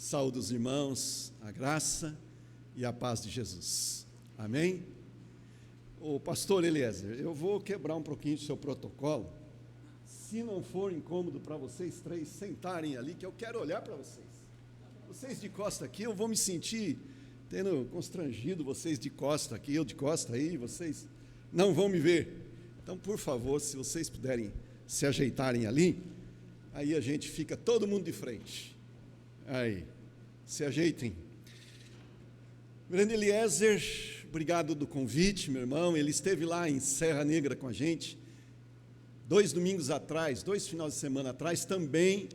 Saúde os irmãos, a graça e a paz de Jesus. Amém? Ô pastor Eliezer, eu vou quebrar um pouquinho do seu protocolo, se não for incômodo para vocês três sentarem ali, que eu quero olhar para vocês. Vocês de costa aqui, eu vou me sentir tendo constrangido, vocês de costa aqui, eu de costa aí, vocês não vão me ver. Então, por favor, se vocês puderem se ajeitarem ali, aí a gente fica todo mundo de frente. Aí, se ajeitem. Grande Eliezer, obrigado do convite, meu irmão. Ele esteve lá em Serra Negra com a gente 2 domingos atrás, 2 finais de semana atrás, também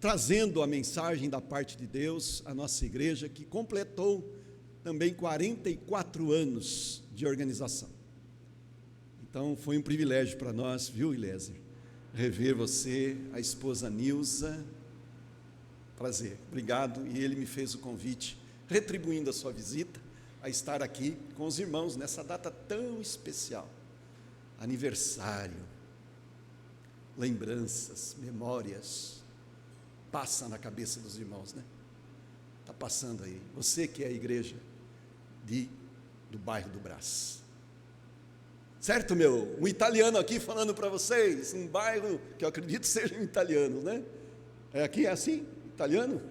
trazendo a mensagem da parte de Deus à nossa igreja, que completou também 44 anos de organização. Então, foi um privilégio para nós, viu, Eliezer, rever você, a esposa Nilza. Prazer, obrigado. E ele me fez o convite, retribuindo a sua visita, a estar aqui com os irmãos nessa data tão especial. Aniversário, lembranças, memórias, passa na cabeça dos irmãos, né? Está passando aí. Você que é a igreja do bairro do Brás. Certo, meu? Um italiano aqui falando para vocês, um bairro que eu acredito sejam italianos, né? Aqui é assim, italiano?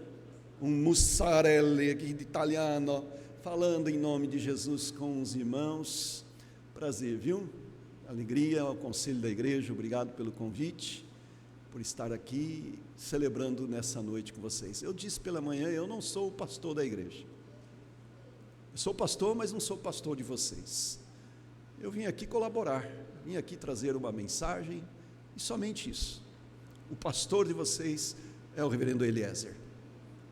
Um mussarelli aqui de italiano, falando em nome de Jesus com os irmãos. Prazer, viu? Alegria ao conselho da igreja, obrigado pelo convite, por estar aqui celebrando nessa noite com vocês. Eu disse pela manhã, eu não sou o pastor da igreja. Eu sou pastor, mas não sou pastor de vocês. Eu vim aqui colaborar, vim aqui trazer uma mensagem, e somente isso. O pastor de vocês é o reverendo Eliezer.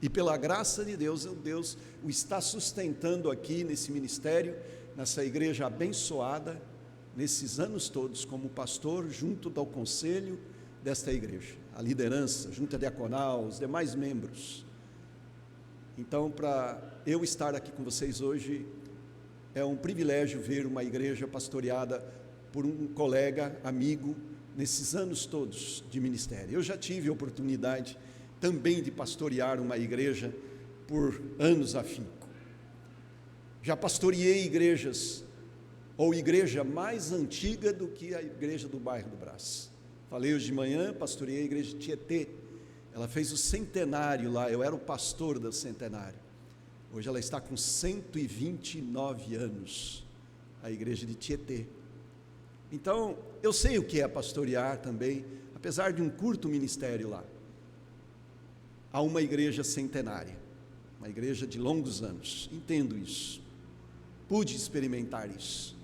E pela graça de Deus, Deus o está sustentando aqui nesse ministério, nessa igreja abençoada, nesses anos todos, como pastor, junto ao conselho desta igreja, a liderança, junta diaconal, os demais membros. Então, para eu estar aqui com vocês hoje, é um privilégio ver uma igreja pastoreada por um colega, amigo, nesses anos todos de ministério. Eu já tive a oportunidade também de pastorear uma igreja por anos a finco. Já pastoreei igrejas, ou igreja mais antiga do que a igreja do bairro do Brás. Falei hoje de manhã, pastoreei a igreja de Tietê. Ela fez o centenário lá, eu era o pastor do centenário. Hoje ela está com 129 anos, a igreja de Tietê. Então, eu sei o que é pastorear também, apesar de um curto ministério lá. Há uma igreja centenária, uma igreja de longos anos, entendo isso, pude experimentar isso,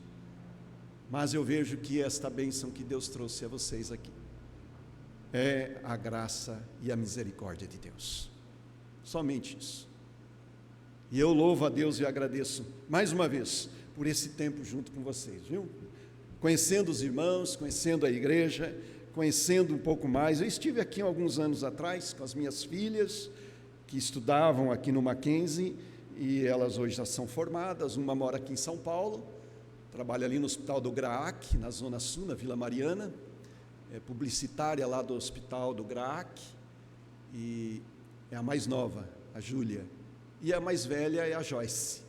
mas eu vejo que esta bênção que Deus trouxe a vocês aqui, é a graça e a misericórdia de Deus, somente isso. E eu louvo a Deus e agradeço, mais uma vez, por esse tempo junto com vocês, viu? Conhecendo os irmãos, conhecendo a igreja, conhecendo um pouco mais. Eu estive aqui alguns anos atrás com as minhas filhas, que estudavam aqui no Mackenzie, e elas hoje já são formadas. Uma mora aqui em São Paulo, trabalha ali no Hospital do Graac, na Zona Sul, na Vila Mariana, é publicitária lá do Hospital do Graac, e é a mais nova, a Júlia. E a mais velha é a Joyce,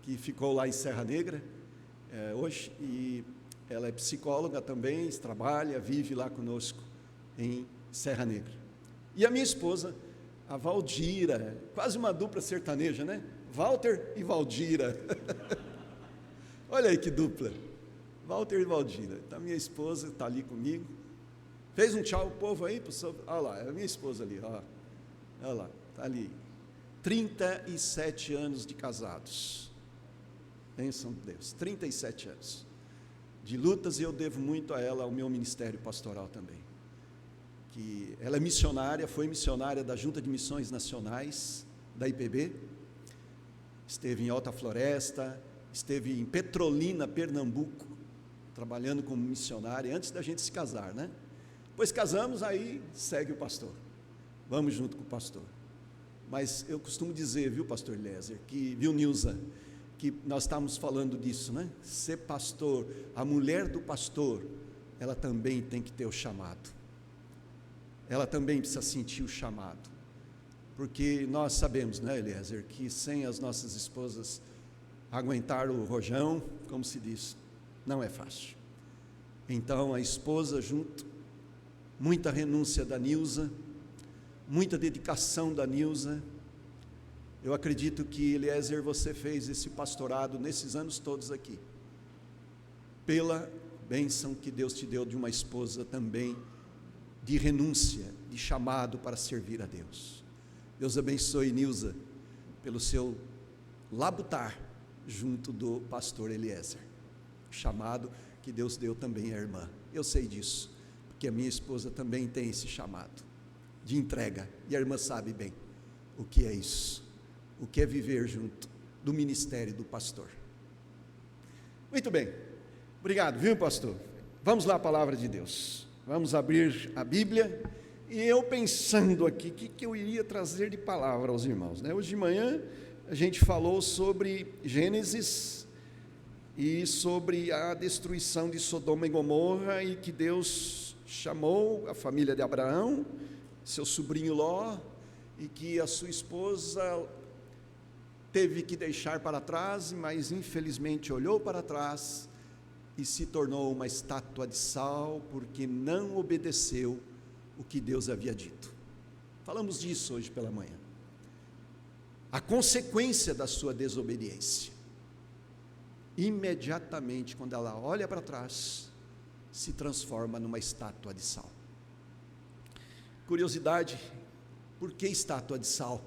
que ficou lá em Serra Negra hoje, e ela é psicóloga também, trabalha, vive lá conosco em Serra Negra. E a minha esposa, a Valdira, quase uma dupla sertaneja, né? Walter e Valdira. Olha aí que dupla, Walter e Valdira. Então, a minha esposa está ali comigo. Fez um tchau ao povo aí? Olha lá, é a minha esposa ali, ó. Olha lá, está ali. 37 anos de casados, bênção de Deus, 37 anos de lutas, e eu devo muito a ela, ao meu ministério pastoral também, que ela é missionária, foi missionária da Junta de Missões Nacionais, da IPB, esteve em Alta Floresta, esteve em Petrolina, Pernambuco, trabalhando como missionária, antes da gente se casar, né? Depois casamos, aí segue o pastor, vamos junto com o pastor. Mas eu costumo dizer, viu, pastor Eliezer, viu, Nilza, que nós estamos falando disso, né? Ser pastor, a mulher do pastor, ela também tem que ter o chamado. Ela também precisa sentir o chamado. porque nós sabemos, né, Eliezer, que sem as nossas esposas aguentar o rojão, como se diz, não é fácil. Então a esposa junto, muita renúncia da Nilza, muita dedicação da Nilza. Eu acredito que, Eliezer, você fez esse pastorado nesses anos todos aqui, pela bênção que Deus te deu de uma esposa também, de renúncia, de chamado para servir a Deus. Deus abençoe Nilza, pelo seu labutar, junto do pastor Eliezer, chamado que Deus deu também à irmã. Eu sei disso, porque a minha esposa também tem esse chamado, de entrega, e a irmã sabe bem o que é isso, o que é viver junto do ministério do pastor. Muito bem, obrigado, viu, pastor? Vamos lá à palavra de Deus, vamos abrir a Bíblia, e eu pensando aqui, o que eu iria trazer de palavra aos irmãos, né? Hoje de manhã a gente falou sobre Gênesis, e sobre a destruição de Sodoma e Gomorra, e que Deus chamou a família de Abraão, seu sobrinho Ló, e que a sua esposa teve que deixar para trás, mas infelizmente olhou para trás e se tornou uma estátua de sal, porque não obedeceu o que Deus havia dito. Falamos disso hoje pela manhã. A consequência da sua desobediência. Imediatamente, quando ela olha para trás, se transforma numa estátua de sal. Curiosidade, por que estátua de sal?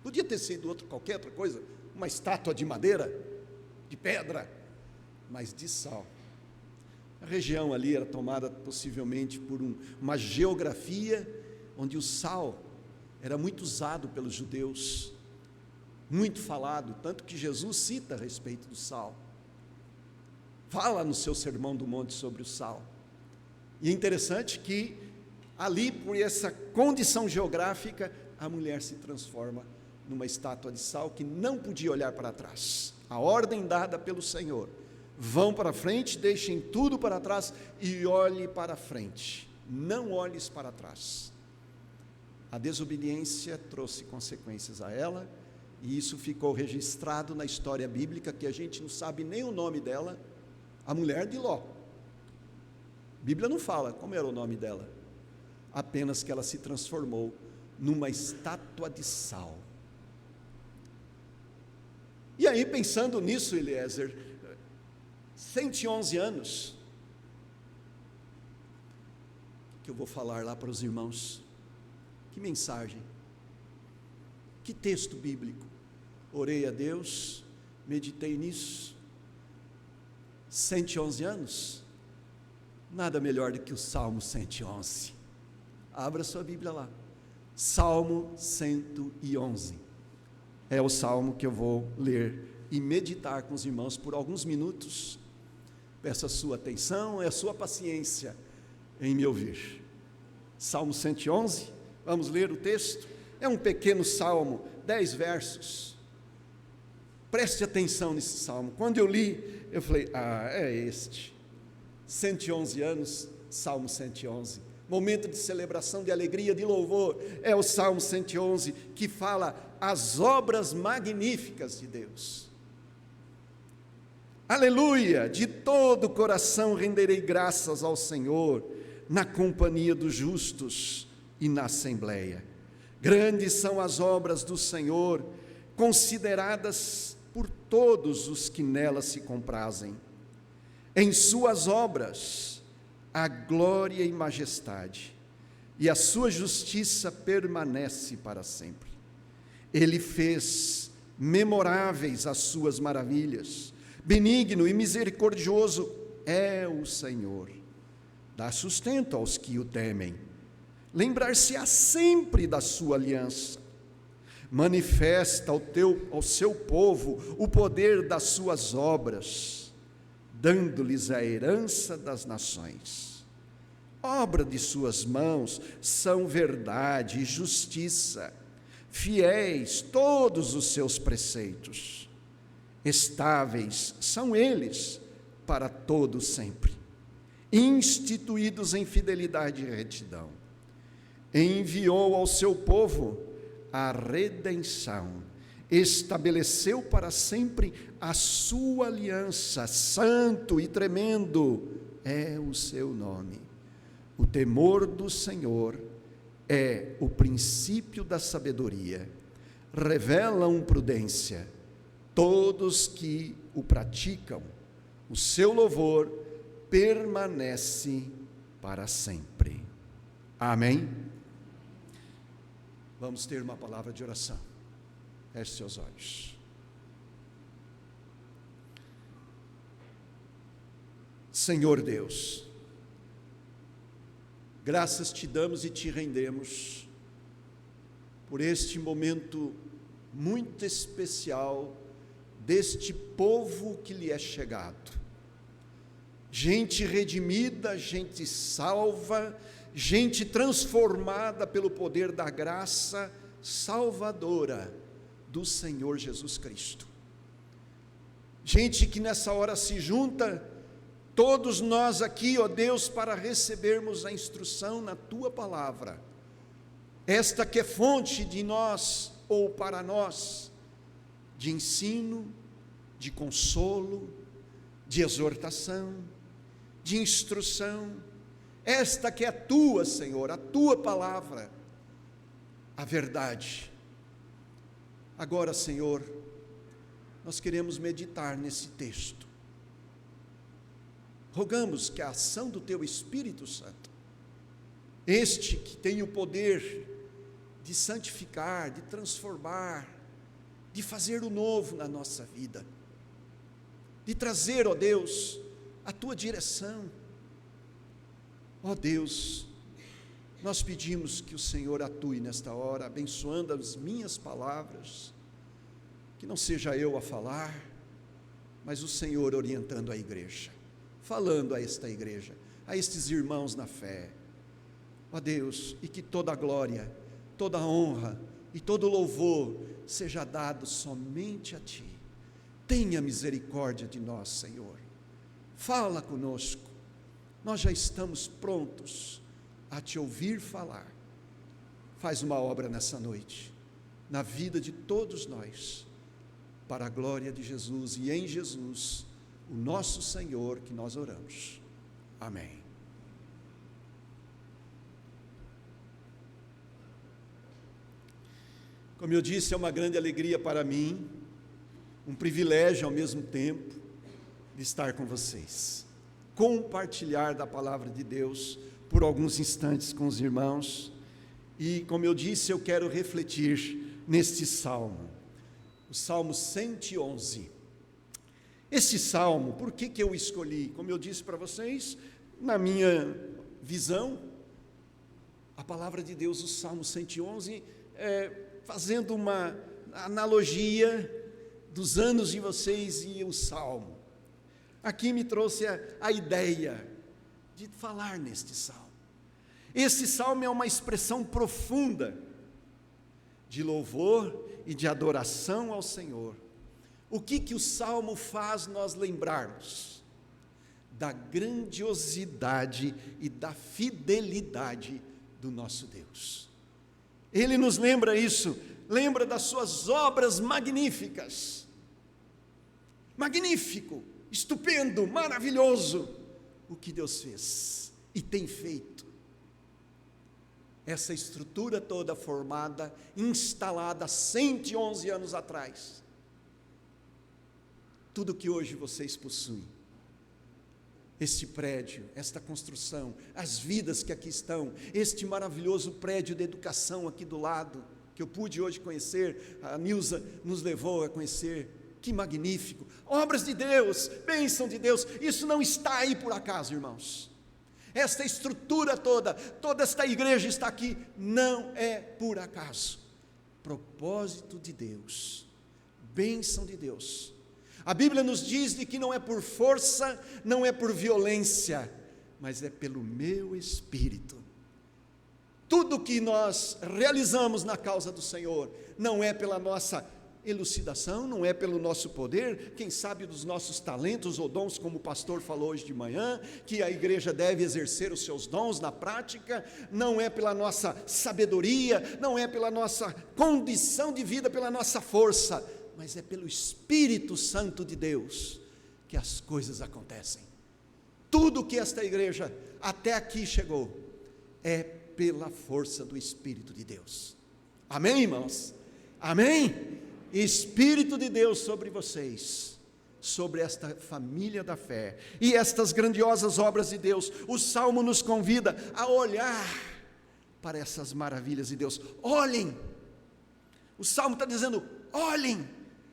Podia ter sido qualquer outra coisa, uma estátua de madeira, de pedra, mas de sal. A região ali era tomada possivelmente por uma geografia onde o sal era muito usado pelos judeus, muito falado, tanto que Jesus cita a respeito do sal. Fala no seu Sermão do Monte sobre o sal. E é interessante que ali, por essa condição geográfica, a mulher se transforma numa estátua de sal que não podia olhar para trás. A ordem dada pelo Senhor: vão para frente, deixem tudo para trás e olhe para frente, não olhes para trás. A desobediência trouxe consequências a ela, e isso ficou registrado na história bíblica, que a gente não sabe nem o nome dela, a mulher de Ló. A Bíblia não fala como era o nome dela, apenas que ela se transformou numa estátua de sal. E aí, pensando nisso, Eliezer, 111 anos, que eu vou falar lá para os irmãos, que mensagem, que texto bíblico. Orei a Deus, meditei nisso, 111 anos, nada melhor do que o Salmo 111, abra sua Bíblia lá, Salmo 111, é o Salmo que eu vou ler e meditar com os irmãos por alguns minutos. Peço a sua atenção e a sua paciência em me ouvir. Salmo 111, vamos ler o texto, é um pequeno salmo, 10 versos, preste atenção nesse salmo. Quando eu li, eu falei, é este, 111 anos, Salmo 111, momento de celebração, de alegria, de louvor, é o Salmo 111, que fala as obras magníficas de Deus. Aleluia, de todo o coração renderei graças ao Senhor, na companhia dos justos e na assembleia. Grandes são as obras do Senhor, consideradas por todos os que nelas se comprazem. Em suas obras, a glória e majestade, e a sua justiça permanece para sempre. Ele fez memoráveis as suas maravilhas, benigno e misericordioso é o Senhor, dá sustento aos que o temem, lembrar-se-á sempre da sua aliança, manifesta ao seu povo o poder das suas obras, dando-lhes a herança das nações. Obra de suas mãos são verdade e justiça, fiéis todos os seus preceitos. Estáveis são eles para todo sempre, instituídos em fidelidade e retidão. enviou ao seu povo a redenção, estabeleceu para sempre a sua aliança, santo e tremendo é o seu nome. O temor do Senhor é o princípio da sabedoria, revelam prudência todos que o praticam, o seu louvor permanece para sempre. Amém? Vamos ter uma palavra de oração. Feche seus olhos. Senhor Deus, graças te damos e te rendemos por este momento muito especial deste povo que lhe é chegado. Gente redimida, gente salva, gente transformada pelo poder da graça salvadora do Senhor Jesus Cristo. Gente que nessa hora se junta, todos nós aqui, ó Deus, para recebermos a instrução na Tua palavra, esta que é fonte de nós, ou para nós, de ensino, de consolo, de exortação, de instrução, esta que é a Tua, Senhor, a Tua palavra, a verdade. Agora, Senhor, nós queremos meditar nesse texto. Rogamos que a ação do Teu Espírito Santo, este que tem o poder de santificar, de transformar, de fazer o novo na nossa vida, de trazer, ó Deus, a Tua direção. Ó Deus, nós pedimos que o Senhor atue nesta hora, abençoando as minhas palavras, que não seja eu a falar, mas o Senhor orientando a igreja, falando a esta igreja, a estes irmãos na fé. Ó Deus, e que toda a glória, toda a honra e todo o louvor seja dado somente a Ti. Tenha misericórdia de nós, Senhor. Fala conosco. Nós já estamos prontos a Te ouvir falar. Faz uma obra nessa noite, na vida de todos nós, para a glória de Jesus e em Jesus, o nosso Senhor, que nós oramos. Amém. Como eu disse, é uma grande alegria para mim, um privilégio ao mesmo tempo, de estar com vocês, compartilhar da palavra de Deus por alguns instantes com os irmãos. E como eu disse, eu quero refletir neste salmo, o Salmo 111. Esse salmo, por que eu escolhi? Como eu disse para vocês, na minha visão, a palavra de Deus, o Salmo 111, fazendo uma analogia dos anos de vocês e o salmo, aqui me trouxe a ideia de falar neste salmo. Esse salmo é uma expressão profunda de louvor e de adoração ao Senhor. O que o salmo faz nós lembrarmos? Da grandiosidade e da fidelidade do nosso Deus. Ele nos lembra isso, lembra das suas obras magníficas. Magnífico, estupendo, maravilhoso, o que Deus fez e tem feito. Essa estrutura toda formada, instalada 111 anos atrás. Tudo que hoje vocês possuem, este prédio, esta construção, as vidas que aqui estão, este maravilhoso prédio de educação aqui do lado, que eu pude hoje conhecer, a Nilza nos levou a conhecer, que magnífico, obras de Deus, bênção de Deus, isso não está aí por acaso, irmãos. Esta estrutura toda esta igreja está aqui, não é por acaso, propósito de Deus, bênção de Deus. A Bíblia nos diz de que não é por força, não é por violência, mas é pelo meu Espírito. Tudo que nós realizamos na causa do Senhor, não é pela nossa elucidação, não é pelo nosso poder, quem sabe dos nossos talentos ou dons, como o pastor falou hoje de manhã, que a igreja deve exercer os seus dons na prática, não é pela nossa sabedoria, não é pela nossa condição de vida, pela nossa força, mas é pelo Espírito Santo de Deus que as coisas acontecem. Tudo que esta igreja até aqui chegou é pela força do Espírito de Deus. Amém, irmãos? Amém? Espírito de Deus sobre vocês, sobre esta família da fé e estas grandiosas obras de Deus. O Salmo nos convida a olhar para essas maravilhas de Deus. Olhem, o Salmo está dizendo: olhem,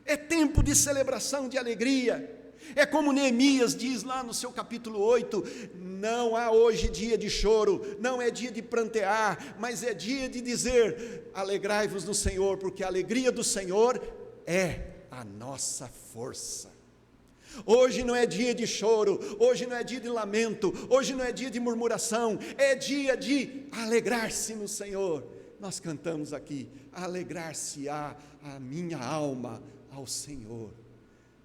é tempo de celebração, de alegria. É como Neemias diz lá no seu capítulo 8, não há hoje dia de choro, não é dia de prantear, mas é dia de dizer: alegrai-vos no Senhor, porque a alegria do Senhor é a nossa força. Hoje não é dia de choro, hoje não é dia de lamento, hoje não é dia de murmuração, é dia de alegrar-se no Senhor. Nós cantamos aqui: alegrar-se-á a minha alma ao Senhor.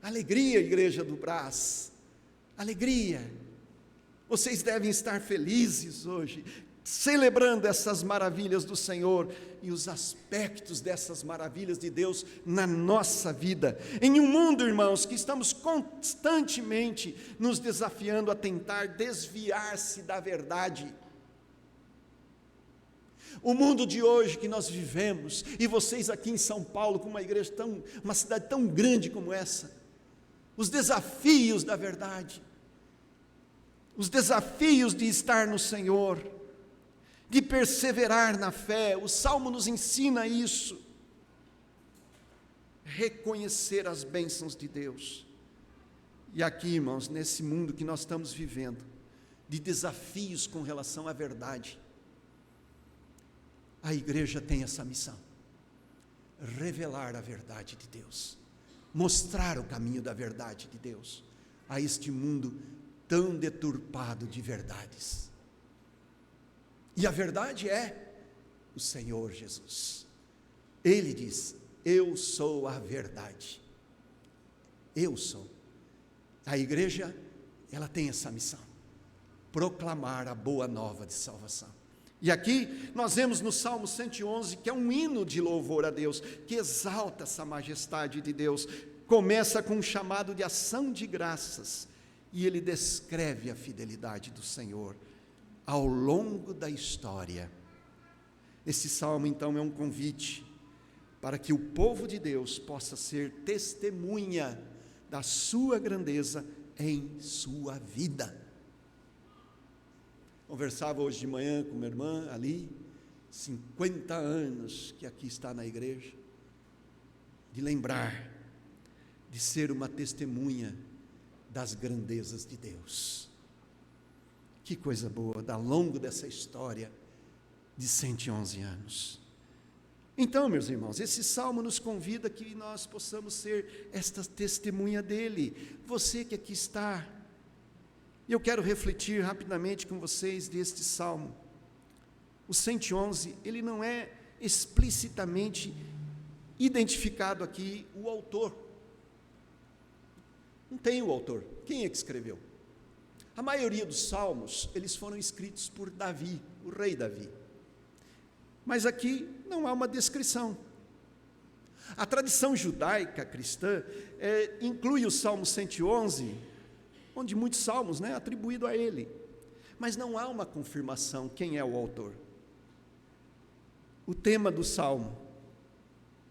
Alegria, igreja do Brás, alegria. Vocês devem estar felizes hoje, celebrando essas maravilhas do Senhor e os aspectos dessas maravilhas de Deus na nossa vida. Em um mundo, irmãos, que estamos constantemente nos desafiando a tentar desviar-se da verdade. O mundo de hoje que nós vivemos, e vocês aqui em São Paulo, com uma cidade tão grande como essa, os desafios da verdade, os desafios de estar no Senhor, de perseverar na fé. O Salmo nos ensina isso, reconhecer as bênçãos de Deus. E aqui, irmãos, nesse mundo que nós estamos vivendo, de desafios com relação à verdade, a igreja tem essa missão: revelar a verdade de Deus, mostrar o caminho da verdade de Deus a este mundo tão deturpado de verdades. E a verdade é o Senhor Jesus. Ele diz: eu sou a verdade. Eu sou. A igreja, ela tem essa missão: proclamar a boa nova de salvação. E aqui nós vemos no Salmo 111, que é um hino de louvor a Deus, que exalta essa majestade de Deus. Começa com um chamado de ação de graças, e ele descreve a fidelidade do Senhor ao longo da história. Esse salmo, então, é um convite para que o povo de Deus possa ser testemunha da sua grandeza em sua vida. Conversava hoje de manhã com uma irmã ali, 50 anos que aqui está na igreja, de lembrar, de ser uma testemunha das grandezas de Deus. Que coisa boa, ao longo dessa história de 111 anos. Então, meus irmãos, esse salmo nos convida que nós possamos ser esta testemunha dele. Você que aqui está, eu quero refletir rapidamente com vocês deste salmo. O 111, ele não é explicitamente identificado aqui o autor. Não tem o autor. Quem é que escreveu? A maioria dos salmos, eles foram escritos por Davi, o rei Davi. Mas aqui não há uma descrição. A tradição judaica cristã inclui o Salmo 111, onde muitos salmos, atribuído a ele. Mas não há uma confirmação quem é o autor. O tema do salmo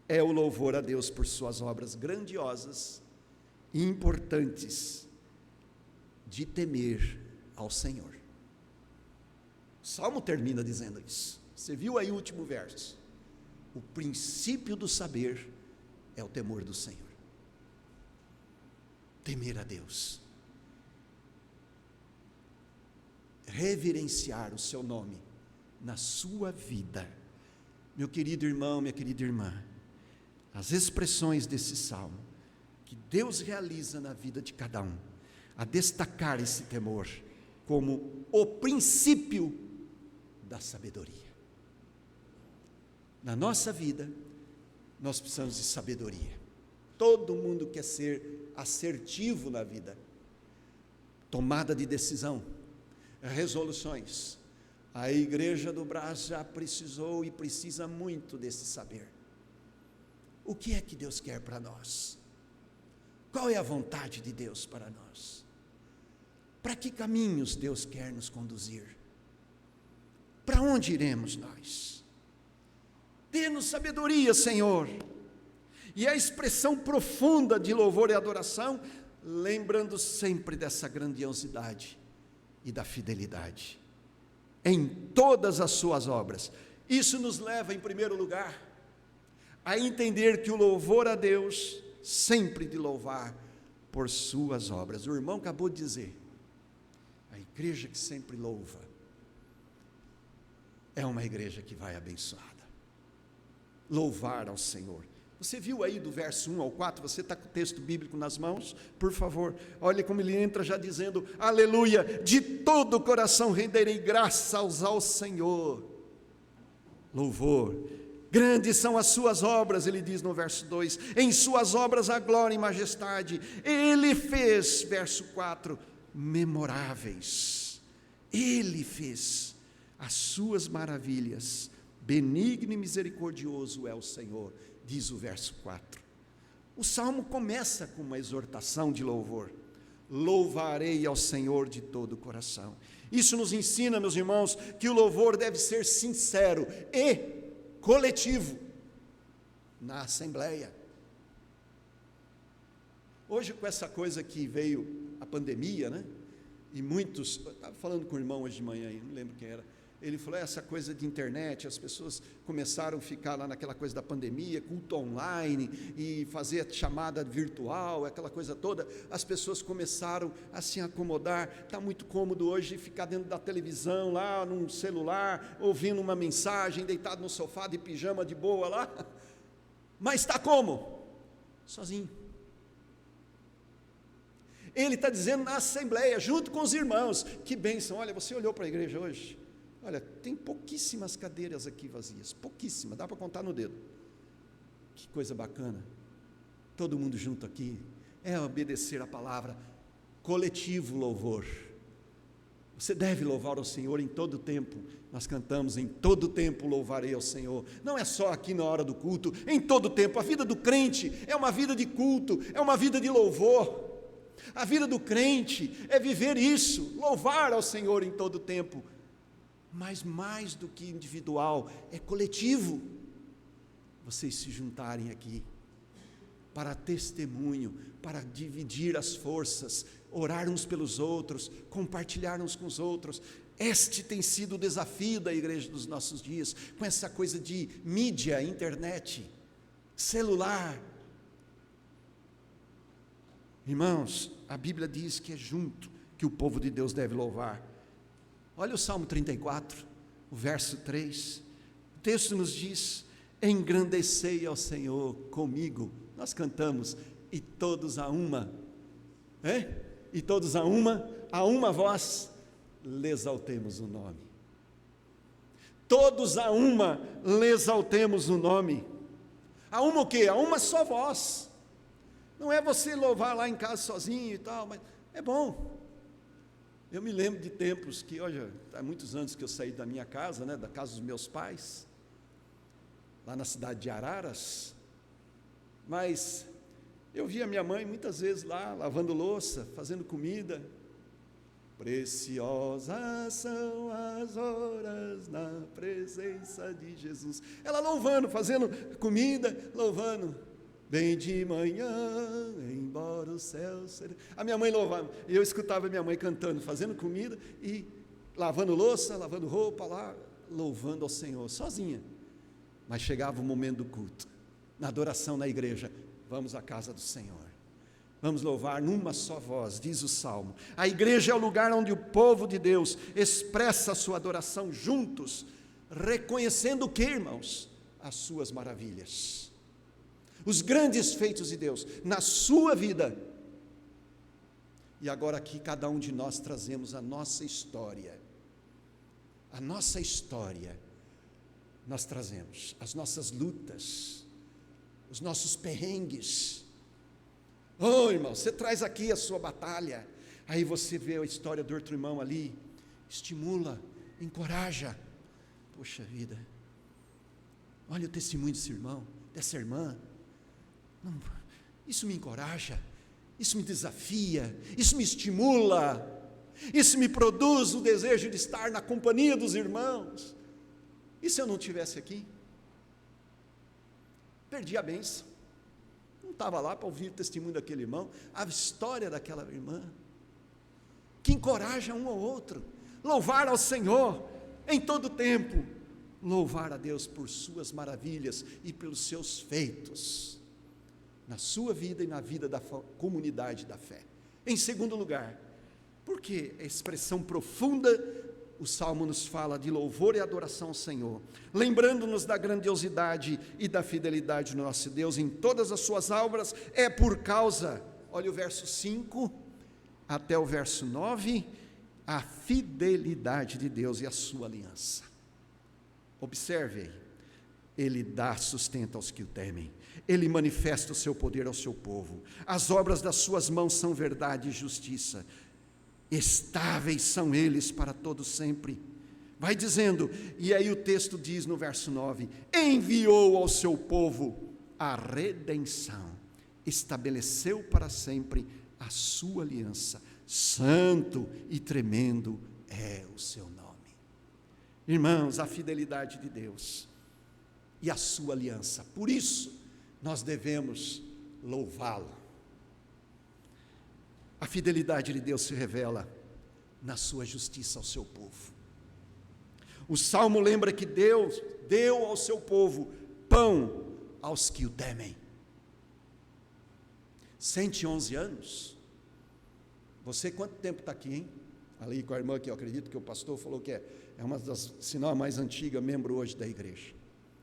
é o louvor a Deus por suas obras grandiosas e importantes de temer ao Senhor. O salmo termina dizendo isso. Você viu aí o último verso? O princípio do saber é o temor do Senhor. Temer a Deus. Reverenciar o seu nome na sua vida. Meu querido irmão, minha querida irmã, as expressões desse salmo que Deus realiza na vida de cada um, a destacar esse temor como o princípio da sabedoria. Na nossa vida, nós precisamos de sabedoria. Todo mundo quer ser assertivo na vida. Tomada de decisão, resoluções. A Igreja do Brás já precisou e precisa muito desse saber. O que é que Deus quer para nós? Qual é a vontade de Deus para nós? Para que caminhos Deus quer nos conduzir? Para onde iremos nós? Dê-nos sabedoria, Senhor. E a expressão profunda de louvor e adoração, lembrando sempre dessa grandiosidade e da fidelidade em todas as suas obras. Isso nos leva, em primeiro lugar, a entender que o louvor a Deus, sempre de louvar por suas obras. O irmão acabou de dizer, a igreja que sempre louva, é uma igreja que vai abençoada. Louvar ao Senhor. Você viu aí do verso 1 ao 4, você está com o texto bíblico nas mãos? Por favor, olha como ele entra já dizendo, aleluia, de todo o coração renderei graças ao Senhor. Louvor. Grandes são as suas obras, ele diz no verso 2, em suas obras a glória e majestade. Ele fez, verso 4, memoráveis. Ele fez as suas maravilhas. Benigno e misericordioso é o Senhor, diz o verso 4. O salmo começa com uma exortação de louvor. Louvarei ao Senhor de todo o coração. Isso nos ensina, meus irmãos, que o louvor deve ser sincero e coletivo na assembleia. Hoje, com essa coisa que veio a pandemia, né? E muitos, eu estava falando com o irmão hoje de manhã, não lembro quem era. Ele falou, essa coisa de internet, as pessoas começaram a ficar lá naquela coisa da pandemia, culto online, e fazer chamada virtual, aquela coisa toda, as pessoas começaram a se acomodar, está muito cômodo hoje ficar dentro da televisão, lá num celular, ouvindo uma mensagem, deitado no sofá de pijama de boa lá, mas está como? Sozinho. Ele está dizendo na assembleia, junto com os irmãos, que bênção, olha, você olhou para a igreja hoje? Olha, tem pouquíssimas cadeiras aqui vazias, pouquíssimas, dá para contar no dedo. Que coisa bacana, todo mundo junto aqui, é obedecer a palavra, coletivo louvor. Você deve louvar ao Senhor em todo tempo, nós cantamos, em todo tempo louvarei ao Senhor, não é só aqui na hora do culto, em todo tempo, a vida do crente é uma vida de culto, é uma vida de louvor, a vida do crente é viver isso, louvar ao Senhor em todo tempo, mas mais do que individual, é coletivo, vocês se juntarem aqui, para testemunho, para dividir as forças, orar uns pelos outros, compartilhar uns com os outros. Este tem sido o desafio da igreja dos nossos dias, com essa coisa de mídia, internet, celular. Irmãos, a Bíblia diz que é junto que o povo de Deus deve louvar. Olha o Salmo 34, o verso 3, o texto nos diz, engrandecei ao Senhor comigo, nós cantamos, e todos a uma, e todos a uma voz, lhe exaltemos o nome, todos a uma, lhe exaltemos o nome, a uma o quê? A uma só voz, não é você louvar lá em casa sozinho e tal, mas é bom. Eu me lembro de tempos que, olha, há muitos anos que eu saí da minha casa, né, da casa dos meus pais, lá na cidade de Araras, mas eu via minha mãe muitas vezes lá, lavando louça, fazendo comida. Preciosas são as horas na presença de Jesus. Ela louvando, fazendo comida, louvando. Bem de manhã, embora o céu seja... A minha mãe louvando, e eu escutava a minha mãe cantando, fazendo comida e lavando louça, lavando roupa lá, louvando ao Senhor, sozinha. Mas chegava o momento do culto, na adoração na igreja, vamos à casa do Senhor, vamos louvar numa só voz, diz o Salmo. A igreja é o lugar onde o povo de Deus expressa a sua adoração juntos, reconhecendo o que, irmãos? As suas maravilhas. Os grandes feitos de Deus na sua vida. E agora aqui cada um de nós trazemos a nossa história. A nossa história nós trazemos, as nossas lutas, os nossos perrengues, Oh, irmão, você traz aqui a sua batalha. Aí você vê a história do outro irmão ali, estimula, encoraja. Poxa vida, olha o testemunho desse irmão, dessa irmã. Não, isso me encoraja, isso me desafia, isso me estimula, isso me produz o desejo de estar na companhia dos irmãos. E se eu não estivesse aqui? Perdi a bênção. Não estava lá para ouvir o testemunho daquele irmão, a história daquela irmã, que encoraja um ao outro. Louvar ao Senhor em todo tempo, louvar a Deus por suas maravilhas e pelos seus feitos, na sua vida e na vida da comunidade da fé. Em segundo lugar, porque a expressão profunda, o Salmo nos fala de louvor e adoração ao Senhor, lembrando-nos da grandiosidade e da fidelidade do nosso Deus em todas as suas obras, é por causa, olha o verso 5 até o verso 9, a fidelidade de Deus e a sua aliança. Observe aí, Ele dá sustento aos que o temem, Ele manifesta o seu poder ao seu povo, as obras das suas mãos são verdade e justiça, estáveis são eles para todo sempre. Vai dizendo, e aí o texto diz no verso 9, enviou ao seu povo a redenção, estabeleceu para sempre a sua aliança, santo e tremendo é o seu nome. Irmãos, a fidelidade de Deus e a sua aliança, por isso nós devemos louvá-lo. A fidelidade de Deus se revela na sua justiça ao seu povo. O Salmo lembra que Deus deu ao seu povo pão aos que o temem. 111 anos. Você quanto tempo está aqui, hein? Ali com a irmã que eu acredito que o pastor falou que é uma das, se não a mais antiga, membro hoje da igreja.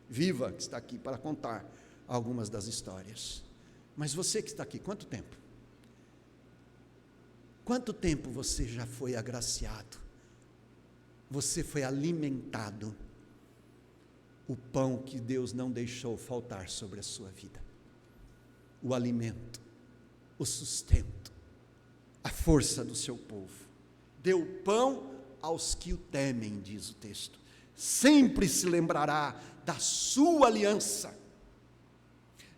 Viva, que está aqui para contar algumas das histórias. Mas você que está aqui, quanto tempo? Quanto tempo você já foi agraciado? Você foi alimentado? O pão que Deus não deixou faltar sobre a sua vida. O alimento, o sustento, a força do seu povo. Deu pão aos que o temem, diz o texto. Sempre se lembrará da sua aliança.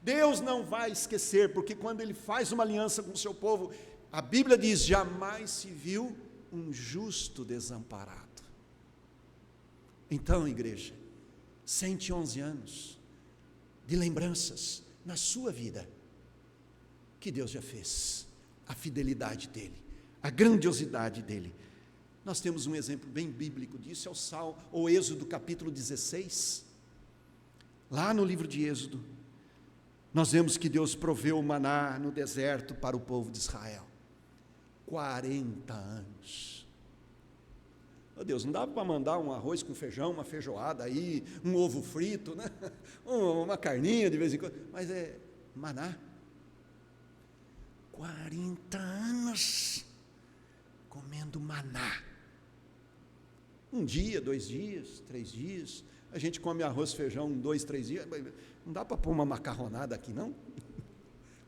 Deus não vai esquecer, porque quando Ele faz uma aliança com o seu povo, a Bíblia diz, jamais se viu um justo desamparado. Então, igreja, 111 anos de lembranças na sua vida, que Deus já fez, a fidelidade dEle, a grandiosidade dEle. Nós temos um exemplo bem bíblico disso, é o Êxodo capítulo 16, lá no livro de Êxodo, nós vemos que Deus proveu o maná no deserto para o povo de Israel, 40 anos, oh Deus, não dava para mandar um arroz com feijão, uma feijoada aí, um ovo frito, né? Uma carninha de vez em quando, mas é maná, 40 anos, comendo maná, um dia, 2 dias, 3 dias, a gente come arroz, feijão, 2, 3 dias, não dá para pôr uma macarronada aqui não,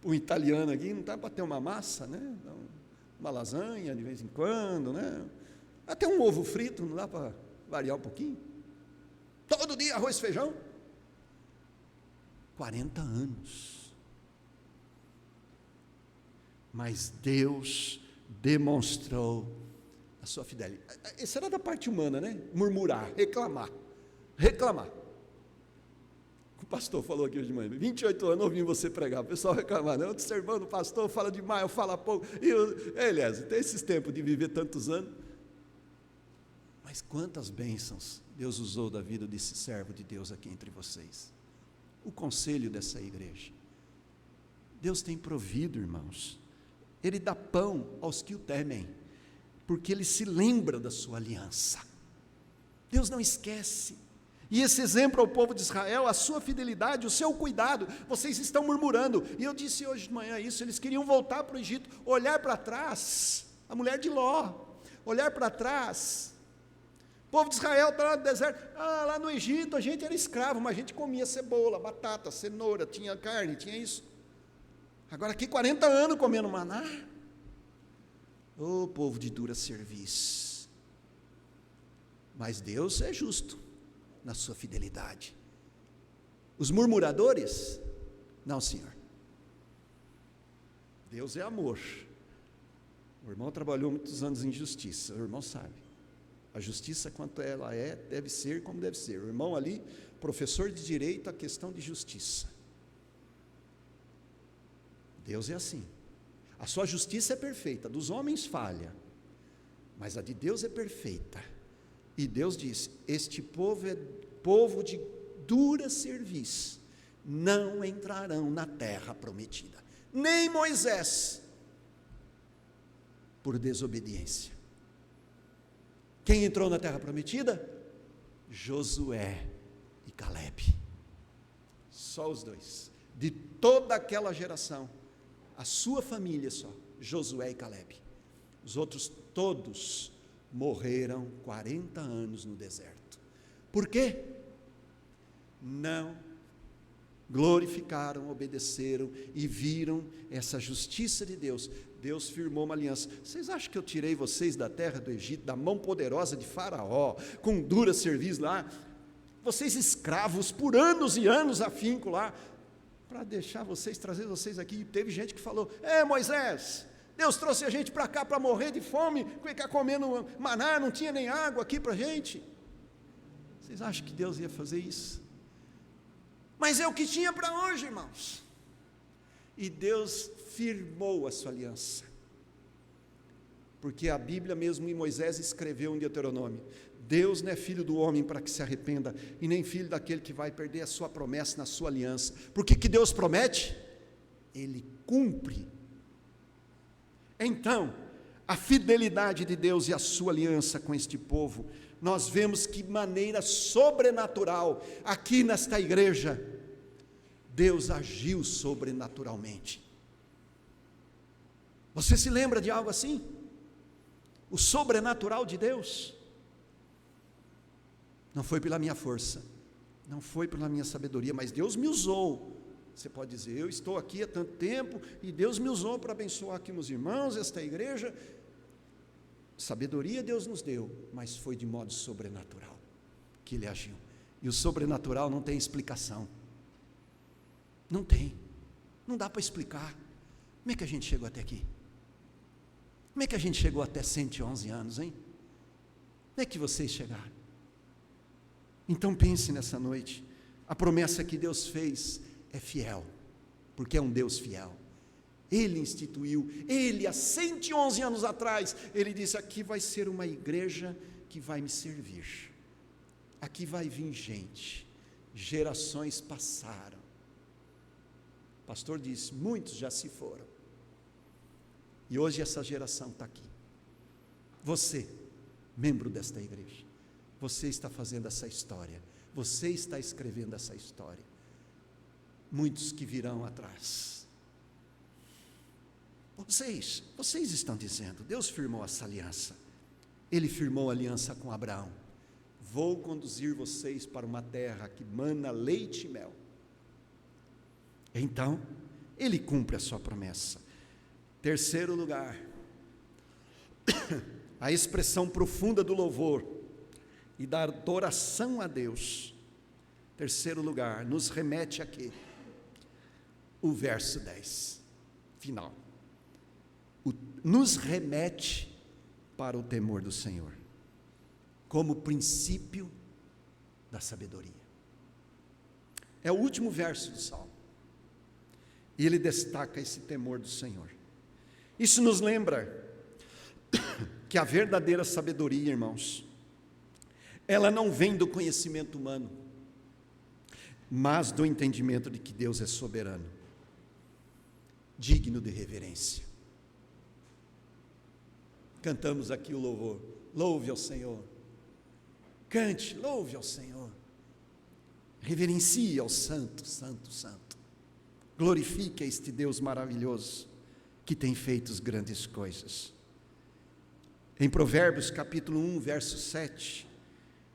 um italiano aqui, não dá para ter uma massa, né? Uma lasanha de vez em quando, né? Até um ovo frito, não dá para variar um pouquinho? Todo dia arroz, feijão? 40 anos, mas Deus demonstrou a sua fidelidade. Isso era da parte humana, né? Murmurar, reclamar. O pastor falou aqui hoje de manhã, 28 anos ouvindo você pregar, o pessoal reclamar, não, observando o pastor, fala demais, eu falo pouco, Eliezer, tem esses tempos de viver tantos anos, mas quantas bênçãos Deus usou da vida desse servo de Deus aqui entre vocês, o conselho dessa igreja, Deus tem provido, irmãos, Ele dá pão aos que o temem, porque Ele se lembra da sua aliança, Deus não esquece. E esse exemplo ao povo de Israel, a sua fidelidade, o seu cuidado, vocês estão murmurando, e eu disse hoje de manhã isso, eles queriam voltar para o Egito, olhar para trás, a mulher de Ló, olhar para trás, o povo de Israel está lá no deserto, lá no Egito a gente era escravo, mas a gente comia cebola, batata, cenoura, tinha carne, tinha isso, Agora aqui 40 anos comendo maná. Ô povo de dura serviço. Mas Deus é justo na sua fidelidade. Os murmuradores, não, Senhor. Deus é amor. O irmão trabalhou muitos anos em justiça, o irmão sabe. A justiça, quanto ela é, deve ser como deve ser. O irmão ali, professor de direito, a questão de justiça. Deus é assim. A sua justiça é perfeita, dos homens falha, mas a de Deus é perfeita. E Deus diz: este povo é povo de dura serviço, não entrarão na terra prometida, nem Moisés, por desobediência. Quem entrou na terra prometida? Josué e Calebe, só os dois, de toda aquela geração, a sua família só, Josué e Calebe. Os outros todos morreram 40 anos no deserto. Por quê? Não glorificaram, obedeceram e viram essa justiça de Deus. Deus firmou uma aliança. Vocês acham que eu tirei vocês da terra do Egito, da mão poderosa de Faraó, com dura serviço lá, vocês escravos por anos e anos afinco lá, para deixar vocês, trazer vocês aqui? E teve gente que falou: Moisés, Deus trouxe a gente para cá para morrer de fome, ficar comendo maná, não tinha nem água aqui para a gente. Vocês acham que Deus ia fazer isso? Mas é o que tinha para hoje, irmãos. E Deus firmou a sua aliança, porque a Bíblia mesmo, em Moisés escreveu em Deuteronômio: Deus não é filho do homem para que se arrependa, e nem filho daquele que vai perder a sua promessa na sua aliança. Porque que Deus promete, Ele cumpre. Então, a fidelidade de Deus e a sua aliança com este povo, nós vemos que de maneira sobrenatural, aqui nesta igreja, Deus agiu sobrenaturalmente. Você se lembra de algo assim? O sobrenatural de Deus? Não foi pela minha força, não foi pela minha sabedoria, mas Deus me usou. Você pode dizer: eu estou aqui há tanto tempo e Deus me usou para abençoar aqui meus irmãos, esta igreja. Sabedoria Deus nos deu, mas foi de modo sobrenatural que Ele agiu. E o sobrenatural não tem explicação. Não tem, não dá para explicar. Como é que a gente chegou até aqui? Como é que a gente chegou até 111 anos, hein? Como é que vocês chegaram? Então pense nessa noite, a promessa que Deus fez é fiel, porque é um Deus fiel. Ele instituiu, Ele há 111 anos atrás, Ele disse: aqui vai ser uma igreja que vai me servir, aqui vai vir gente. Gerações passaram, o pastor disse, muitos já se foram, e hoje essa geração está aqui. Você, membro desta igreja, você está fazendo essa história, você está escrevendo essa história. Muitos que virão atrás, vocês estão dizendo: Deus firmou essa aliança. Ele firmou a aliança com Abraão: vou conduzir vocês para uma terra que mana leite e mel. Então, Ele cumpre a sua promessa. Terceiro lugar, a expressão profunda do louvor e da adoração a Deus. Terceiro lugar, nos remete a quê? O verso 10, final. Nos remete para o temor do Senhor, como princípio da sabedoria. É o último verso do Salmo, e ele destaca esse temor do Senhor. Isso nos lembra que a verdadeira sabedoria, irmãos, ela não vem do conhecimento humano, mas do entendimento de que Deus é soberano, digno de reverência. Cantamos aqui o louvor: louve ao Senhor. Cante, louve ao Senhor. Reverencie ao Santo, Santo, Santo. Glorifique a este Deus maravilhoso que tem feito as grandes coisas. Em Provérbios capítulo 1, verso 7,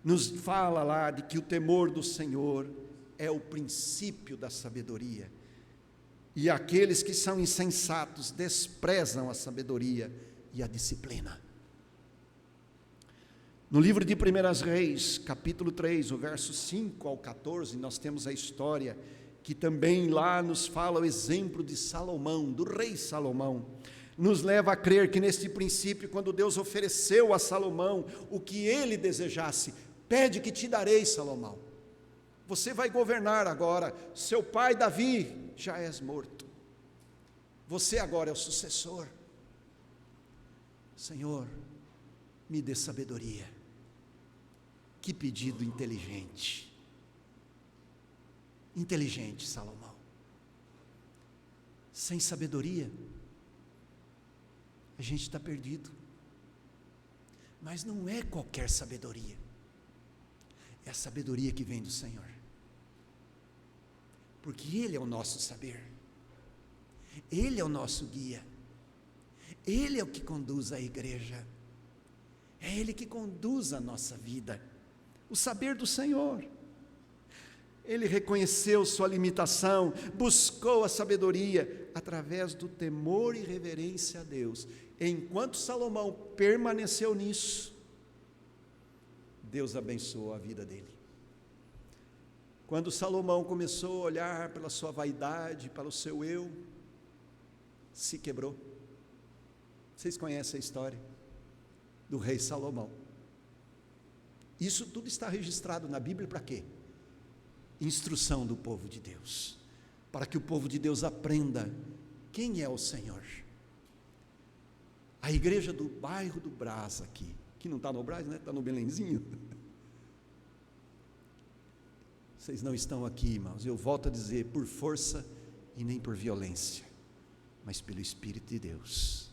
nos fala lá de que o temor do Senhor é o princípio da sabedoria. e aqueles que são insensatos desprezam a sabedoria e a disciplina. No livro de 1 Reis, capítulo 3, o verso 5 ao 14, nós temos a história que também lá nos fala o exemplo de Salomão, do rei Salomão. Nos leva a crer que neste princípio, quando Deus ofereceu a Salomão o que ele desejasse, pede que te darei, Salomão. Você vai governar agora, seu pai Davi já és morto. Você agora é o sucessor. Senhor, me dê sabedoria. Que pedido inteligente. Inteligente, Salomão. Sem sabedoria, a gente está perdido. Mas não é qualquer sabedoria. É a sabedoria que vem do Senhor. Porque Ele é o nosso saber. Ele é o nosso guia. Ele é o que conduz a igreja. É Ele que conduz a nossa vida. O saber do Senhor. Ele reconheceu sua limitação, buscou a sabedoria através do temor e reverência a Deus. Enquanto Salomão permaneceu nisso, Deus abençoou a vida dele. Quando Salomão começou a olhar pela sua vaidade, para o seu eu, se quebrou. Vocês conhecem a história do rei Salomão. Isso tudo está registrado na Bíblia para quê? Instrução do povo de Deus, para que o povo de Deus aprenda quem é o Senhor. A igreja do bairro do Brás aqui, que não está no Brás, né? Está no Belenzinho. Vocês não estão aqui, irmãos, eu volto a dizer, por força e nem por violência, mas pelo Espírito de Deus.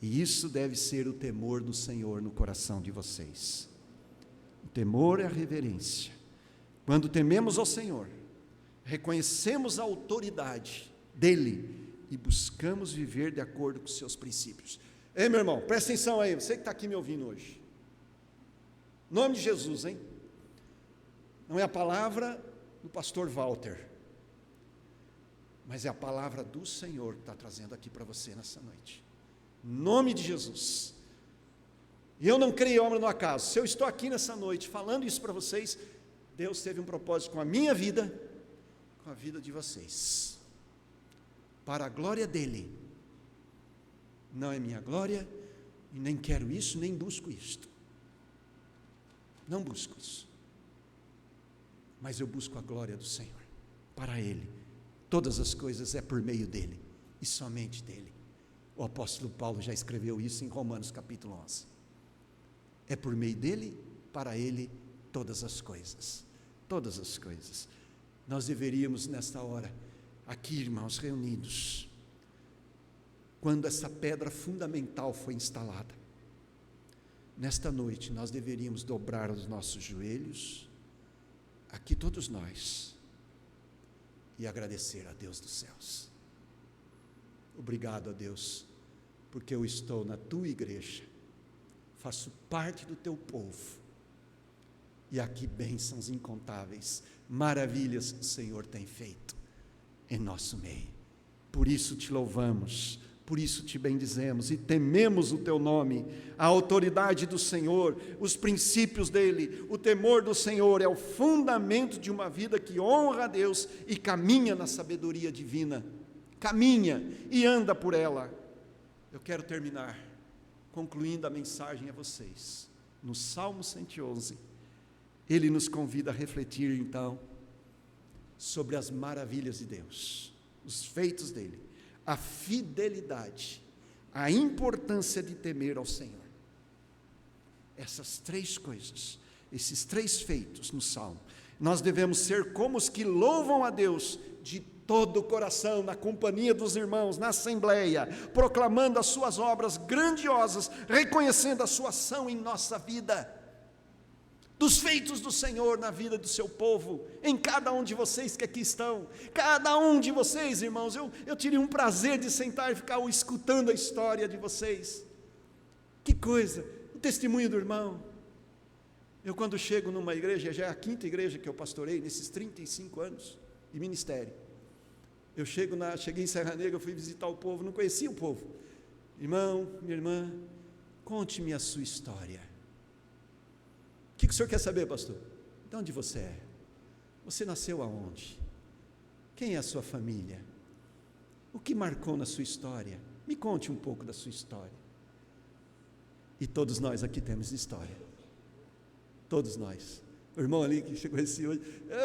E isso deve ser o temor do Senhor no coração de vocês. O temor é a reverência. Quando tememos ao Senhor, reconhecemos a autoridade dEle e buscamos viver de acordo com os seus princípios. Ei, meu irmão, presta atenção aí, você que está aqui me ouvindo hoje. Em nome de Jesus, hein? Não é a palavra do pastor Walter, mas é a palavra do Senhor que está trazendo aqui para você nessa noite. Em nome de Jesus. E eu não criei obra no acaso. Se eu estou aqui nessa noite falando isso para vocês, Deus teve um propósito com a minha vida, com a vida de vocês, para a glória dEle. Não é minha glória, e nem quero isso, nem busco isto. Não busco isso. Mas eu busco a glória do Senhor, para Ele. Todas as coisas é por meio dEle, e somente dEle. O apóstolo Paulo já escreveu isso em Romanos capítulo 11. É por meio dEle, para Ele, todas as coisas. Todas as coisas. Nós deveríamos nesta hora, aqui irmãos reunidos, quando essa pedra fundamental foi instalada, nesta noite nós deveríamos dobrar os nossos joelhos, aqui todos nós, e agradecer a Deus dos céus. Obrigado a Deus, porque eu estou na tua igreja, faço parte do teu povo, e aqui bênçãos incontáveis, maravilhas o Senhor tem feito em nosso meio. Por isso te louvamos, por isso te bendizemos e tememos o teu nome, a autoridade do Senhor, os princípios dele. O temor do Senhor é o fundamento de uma vida que honra a Deus e caminha na sabedoria divina, caminha e anda por ela. Eu quero terminar concluindo a mensagem a vocês, no Salmo 111, ele nos convida a refletir então, sobre as maravilhas de Deus, os feitos dele, a fidelidade, a importância de temer ao Senhor. Essas três coisas, esses três feitos no Salmo, nós devemos ser como os que louvam a Deus de todo o coração, na companhia dos irmãos, na assembleia, proclamando as suas obras grandiosas, reconhecendo a sua ação em nossa vida, dos feitos do Senhor na vida do seu povo, em cada um de vocês que aqui estão, cada um de vocês, irmãos, eu tive um prazer de sentar e ficar escutando a história de vocês. Que coisa, o testemunho do irmão. Eu quando chego numa igreja, já é a 5ª igreja que eu pastorei, nesses 35 anos de ministério, Eu cheguei em Serra Negra, eu fui visitar o povo, não conhecia o povo. Irmão, minha irmã, conte-me a sua história. O que o senhor quer saber, pastor? De onde você é? Você nasceu aonde? Quem é a sua família? O que marcou na sua história? Me conte um pouco da sua história. E todos nós aqui temos história. Todos nós. O irmão ali que chegou esse hoje,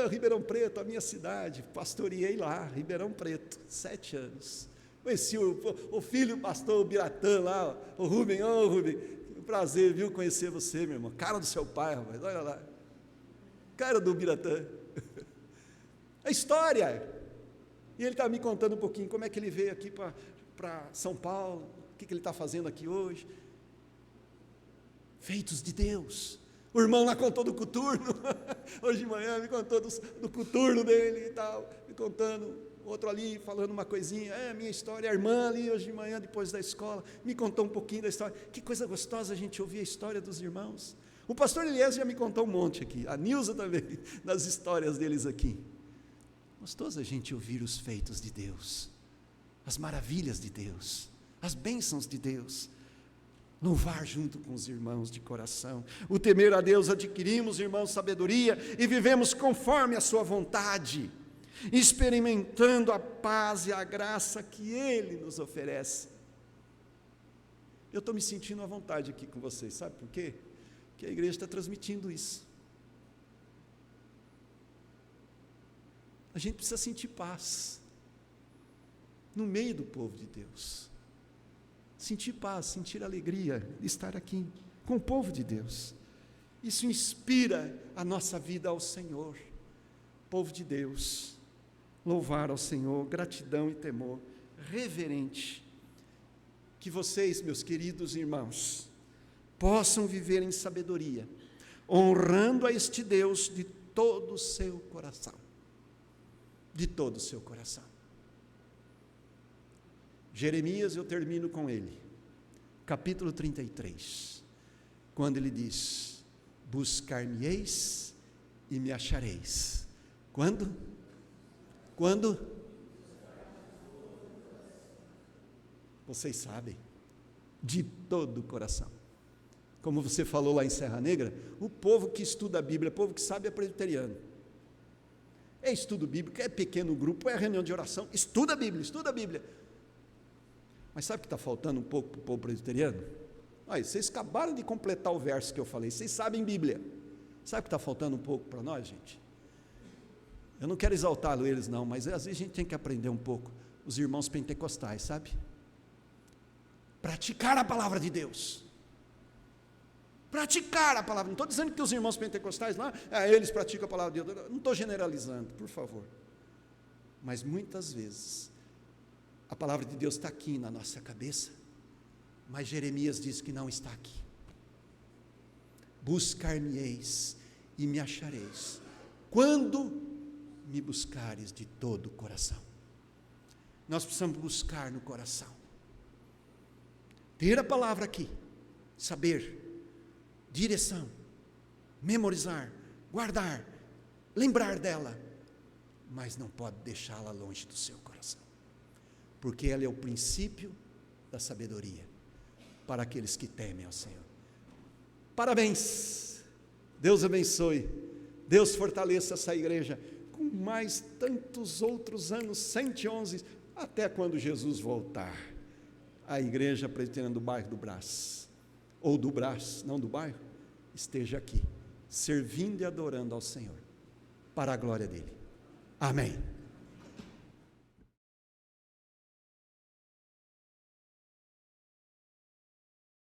Ribeirão Preto, a minha cidade, pastoreei lá, Ribeirão Preto, 7 anos. Conheci o filho do pastor Biratã lá, o Rubem, Rubem, prazer, viu, conhecer você, meu irmão, cara do seu pai, rapaz, olha lá, cara do Biratã, a história, e ele está me contando um pouquinho, como é que ele veio aqui para São Paulo, o que ele está fazendo aqui hoje, feitos de Deus. O irmão lá contou do coturno, hoje de manhã me contou do coturno dele e tal, me contando, outro ali falando uma coisinha, a minha história, a irmã ali hoje de manhã, depois da escola, me contou um pouquinho da história, que coisa gostosa a gente ouvir a história dos irmãos. O pastor Elias já me contou um monte aqui, a Nilza também, das histórias deles aqui. Gostoso a gente ouvir os feitos de Deus, as maravilhas de Deus, as bênçãos de Deus, louvar junto com os irmãos de coração. O temer a Deus adquirimos, irmãos, sabedoria e vivemos conforme a sua vontade, experimentando a paz e a graça que Ele nos oferece. Eu estou me sentindo à vontade aqui com vocês, sabe por quê? Porque a igreja está transmitindo isso. A gente precisa sentir paz no meio do povo de Deus. Sentir paz, sentir alegria de estar aqui com o povo de Deus. Isso inspira a nossa vida ao Senhor. Povo de Deus, louvar ao Senhor, gratidão e temor reverente. Que vocês, meus queridos irmãos, possam viver em sabedoria, honrando a este Deus de todo o seu coração. De todo o seu coração. Jeremias, eu termino com ele, capítulo 33, quando ele diz, buscar-me-eis e me achareis. Quando? Quando? Vocês sabem, de todo o coração. Como você falou lá em Serra Negra, o povo que estuda a Bíblia, o povo que sabe é presbiteriano. É estudo bíblico, é pequeno grupo, é reunião de oração, estuda a Bíblia, estuda a Bíblia. Mas sabe o que está faltando um pouco para o povo presbiteriano? Olha, vocês acabaram de completar o verso que eu falei, vocês sabem Bíblia. Sabe o que está faltando um pouco para nós, gente? Eu não quero exaltá-lo eles não, mas às vezes a gente tem que aprender um pouco, os irmãos pentecostais, sabe? Praticar a palavra de Deus. Praticar a palavra, não estou dizendo que os irmãos pentecostais lá, eles praticam a palavra de Deus, não estou generalizando, por favor. Mas muitas vezes, a palavra de Deus está aqui na nossa cabeça, mas Jeremias diz que não está aqui. Buscar-me-eis e me achareis, quando me buscares de todo o coração. Nós precisamos buscar no coração, ter a palavra aqui, saber, direção, memorizar, guardar, lembrar dela, mas não pode deixá-la longe do seu coração. Porque ela é o princípio da sabedoria para aqueles que temem ao Senhor. Parabéns, Deus abençoe, Deus fortaleça essa igreja, com mais tantos outros anos, 111, até quando Jesus voltar, a igreja presbiteriana do bairro do Brás, ou do Brás, não do bairro, esteja aqui, servindo e adorando ao Senhor, para a glória dEle. Amém.